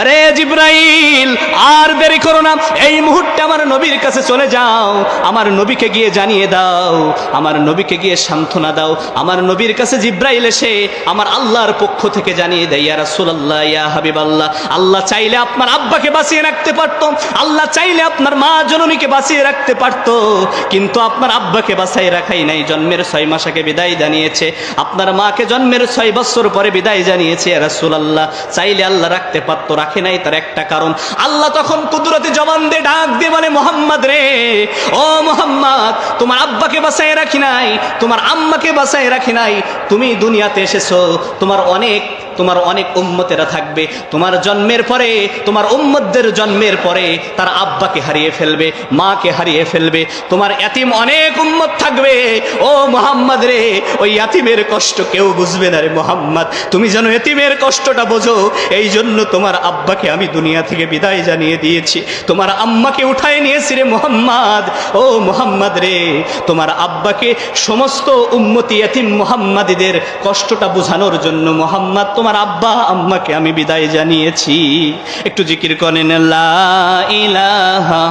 আরে জিবরাইল, আর দেরি করো না, এই মুহূর্তে আমার নবীর কাছে চলে যাও, আমার নবীকে গিয়ে জানিয়ে দাও, আমার নবীকে গিয়ে সান্ত্বনা দাও। আমার নবীর কাছে জিবরাইল এসে আমার আল্লাহর পক্ষ থেকে জানিয়ে দেয়, ইয়া রাসূলুল্লাহ, ইয়া হাবিবাল্লাহ, আল্লাহ চাইলে আপনার আব্বাকে বাঁচিয়ে রাখতে পারত, আল্লাহ চাইলে আপনার মা জননীকে বাঁচিয়ে রাখতে পারত, কিন্তু আপনার আব্বাকে বাঁচাই রাখাই নাই। জন্মের 6 মাস আগে বিদায় জানিয়েছে, আপনার মাকে জন্মের 6 বছর পরে বিদায় জানিয়েছে। ইয়া রাসূলুল্লাহ, চাইলে আল্লাহ রাখতে পারত, রাখে নাই। তার একটা কারণ, আল্লাহ তখন কুদরতি জবান দিয়ে ডাক দিয়ে বলে, মুহাম্মদ রে, ও মুহাম্মদ, তোমার আব্বাকে বাঁচাই রাখি নাই, তোমার আম্মাকে বাঁচাই রাখি নাই, তুমি দুনিয়াতে এসেছো, তোমার অনেক উম্মতেরা থাকবে, তোমার জন্মের পরে, তোমার উম্মতদের জন্মের পরে তার আব্বাকে হারিয়ে ফেলবে, মাকে হারিয়ে ফেলবে, তোমার এতিম অনেক উম্মত থাকবে। ও মুহাম্মদ রে, ওই এতিমের কষ্ট কেউ বুঝবে না রে মুহাম্মদ, তুমি যেন এতিমের কষ্টটা বোঝো, এই জন্য তোমার আব্বাকে আমি দুনিয়া থেকে বিদায় জানিয়ে দিয়েছি, তোমার আম্মাকে উঠায় নিয়েছি রে মুহাম্মদ। ও মুহাম্মদ রে, তোমার আব্বাকে সমস্ত উম্মতি এতিম মুহাম্মাদীদের কষ্টটা বোঝানোর জন্য মুহাম্মদ তোমার আব্বা আম্মাকে আমি বিদায় জানিয়েছি। একটু জিকির করেন, লা ইলাহা